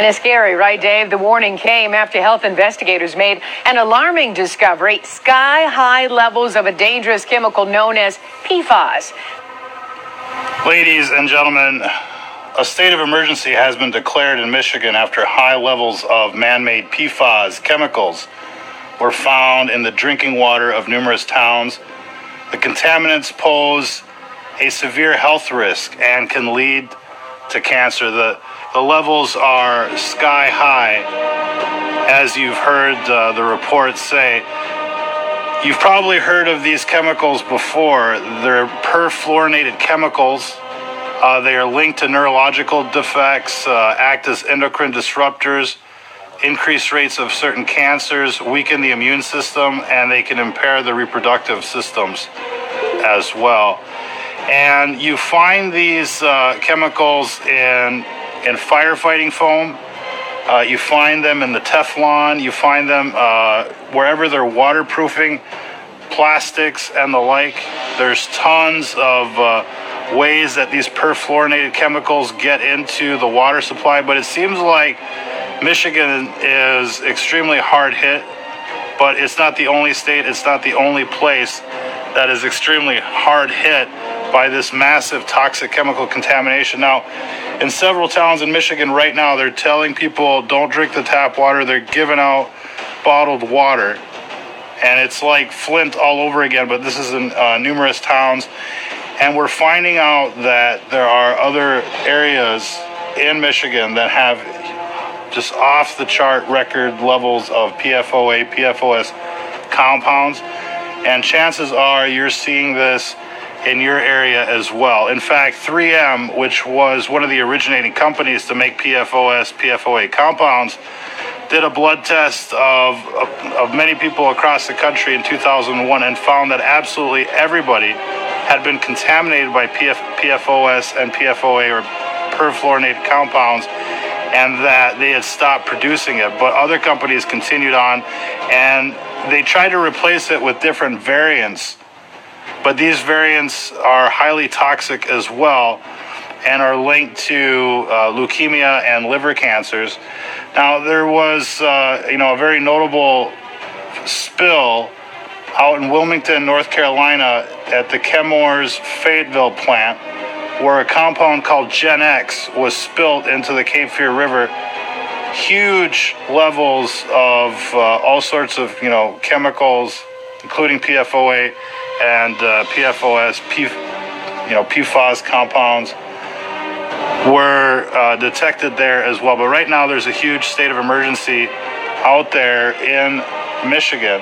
And it's scary, right, Dave? The warning came after health investigators made an alarming discovery: sky-high levels of a dangerous chemical known as PFAS. Ladies and gentlemen, a state of emergency has been declared in Michigan after high levels of man-made PFAS chemicals were found in the drinking water of numerous towns. The contaminants pose a severe health risk and can lead to cancer. The levels are sky high, as you've heard the reports say. You've probably heard of these chemicals before. They're perfluorinated chemicals. They are linked to neurological defects, act as endocrine disruptors, increase rates of certain cancers, weaken the immune system, and they can impair the reproductive systems as well. And you find these chemicals in firefighting foam. You find them in the Teflon. You find them wherever they're waterproofing, plastics and the like. There's tons of ways that these perfluorinated chemicals get into the water supply, but it seems like Michigan is extremely hard hit, but it's not the only state, it's not the only place that is extremely hard hit by this massive toxic chemical contamination. Now, in several towns in Michigan right now, they're telling people don't drink the tap water. They're giving out bottled water, and it's like Flint all over again, but this is in numerous towns. And we're finding out that there are other areas in Michigan that have just off the chart record levels of PFOA, PFOS compounds. And chances are you're seeing this in your area as well. In fact, 3M, which was one of the originating companies to make PFOS, PFOA compounds, did a blood test of many people across the country in 2001 and found that absolutely everybody had been contaminated by PFOS and PFOA, or perfluorinated compounds, and that they had stopped producing it. But other companies continued on, and they tried to replace it with different variants. But these variants are highly toxic as well and are linked to leukemia and liver cancers. Now, there was a very notable spill out in Wilmington, North Carolina at the Chemours Fayetteville plant, where a compound called Gen X was spilled into the Cape Fear River. Huge levels of all sorts of, chemicals, including PFOA and PFOS, PFAS compounds were detected there as well. But right now there's a huge state of emergency out there in Michigan.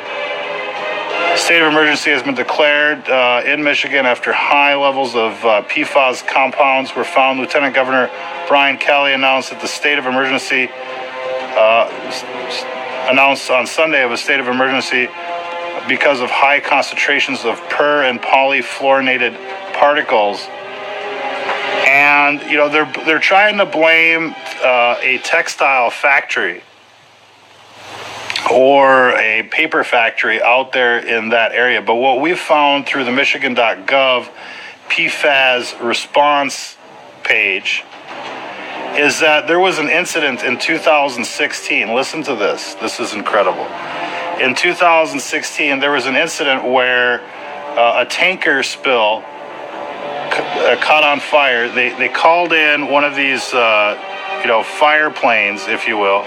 State of emergency has been declared in Michigan after high levels of PFAS compounds were found. Lieutenant Governor Brian Kelly announced that the state of emergency announced on Sunday of a state of emergency because of high concentrations of per and polyfluorinated particles. And they're trying to blame a textile factory or a paper factory out there in that area. But what we've found through the Michigan.gov PFAS response page is that there was an incident in 2016. Listen to this. This is incredible. In 2016, there was an incident where a tanker spill caught on fire. They called in one of these, fire planes, if you will.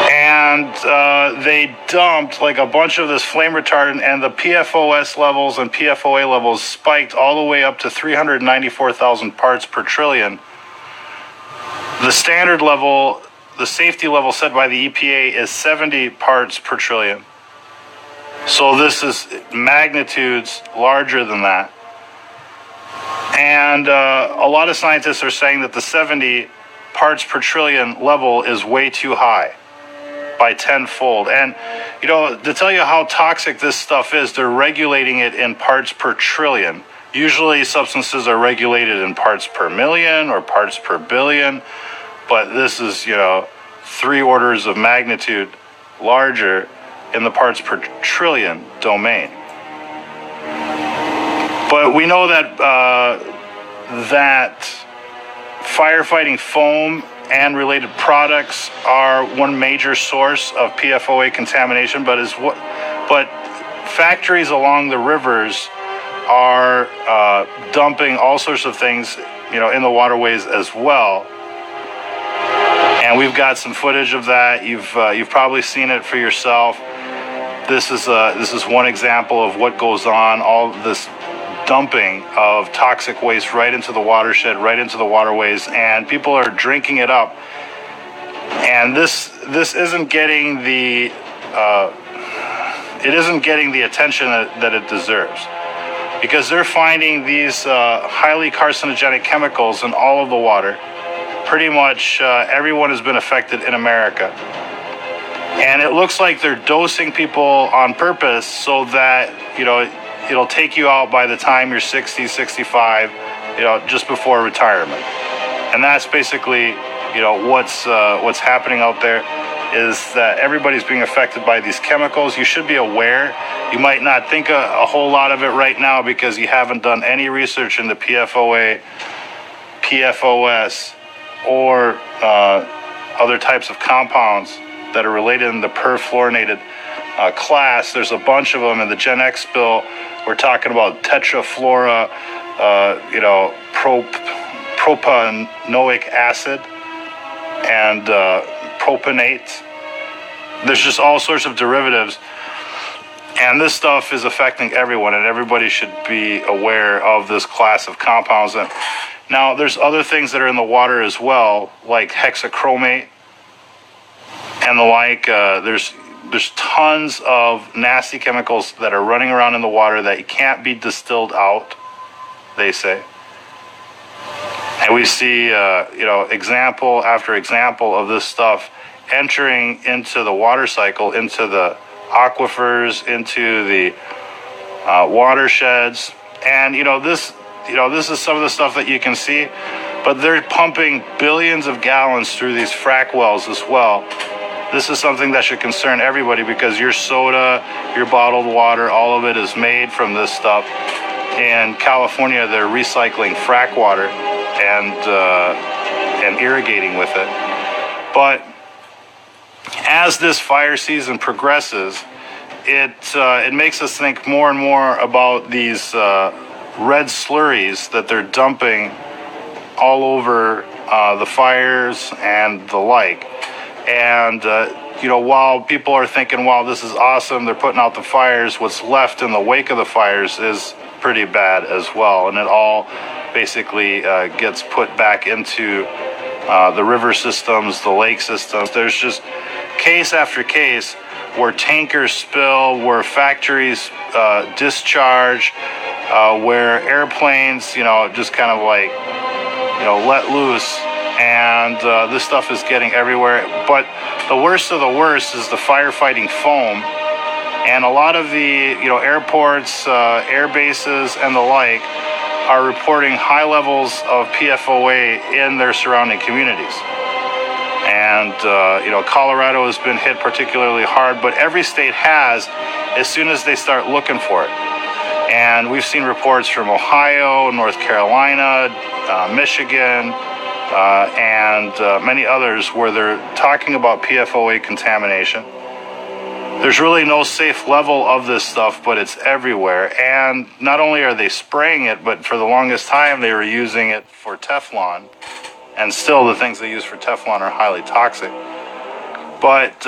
And they dumped like a bunch of this flame retardant, and the PFOS levels and PFOA levels spiked all the way up to 394,000 parts per trillion. The standard level, the safety level set by the EPA is 70 parts per trillion. So this is magnitudes larger than that. And a lot of scientists are saying that the 70 parts per trillion level is way too high, by tenfold. And, to tell you how toxic this stuff is, they're regulating it in parts per trillion. Usually substances are regulated in parts per million or parts per billion, but this is, 3 orders of magnitude larger in the parts per trillion domain. But we know that that firefighting foam and related products are one major source of PFOA contamination. But factories along the rivers are dumping all sorts of things, in the waterways as well. And we've got some footage of that. You've probably seen it for yourself. This is one example of what goes on. All this dumping of toxic waste right into the watershed, right into the waterways, and people are drinking it up. And this isn't getting the attention that it deserves, because they're finding these highly carcinogenic chemicals in all of the water. Pretty much everyone has been affected in America. And it looks like they're dosing people on purpose so that, it'll take you out by the time you're 60, 65, just before retirement. And that's basically, what's happening out there, is that everybody's being affected by these chemicals. You should be aware. You might not think a whole lot of it right now because you haven't done any research into PFOA, PFOS, or other types of compounds that are related in the perfluorinated class. There's a bunch of them in the Gen X bill. We're talking about tetrafluora, propanoic acid, and propionate. There's just all sorts of derivatives. And this stuff is affecting everyone, and everybody should be aware of this class of compounds. And now, there's other things that are in the water as well, like hexachromate and the like. There's tons of nasty chemicals that are running around in the water that can't be distilled out, they say. And we see, example after example of this stuff entering into the water cycle, into the aquifers, into the watersheds. And, this is some of the stuff that you can see, but they're pumping billions of gallons through these frack wells as well. This is something that should concern everybody, because your soda, your bottled water, all of it is made from this stuff. In California, they're recycling frack water and irrigating with it. But as this fire season progresses, it makes us think more and more about these red slurries that they're dumping all over the fires and the like. And, while people are thinking, wow, this is awesome, they're putting out the fires, what's left in the wake of the fires is pretty bad as well. And it all basically gets put back into the river systems, the lake systems. There's just case after case where tankers spill, where factories discharge, where airplanes, just kind of like, let loose. And this stuff is getting everywhere. But the worst of the worst is the firefighting foam. And a lot of the, airports, air bases, and the like are reporting high levels of PFOA in their surrounding communities. And, Colorado has been hit particularly hard, but every state has, as soon as they start looking for it. And we've seen reports from Ohio, North Carolina, Michigan, and many others where they're talking about PFOA contamination. There's really no safe level of this stuff, but it's everywhere. And not only are they spraying it, but for the longest time they were using it for Teflon. And still the things they use for Teflon are highly toxic. But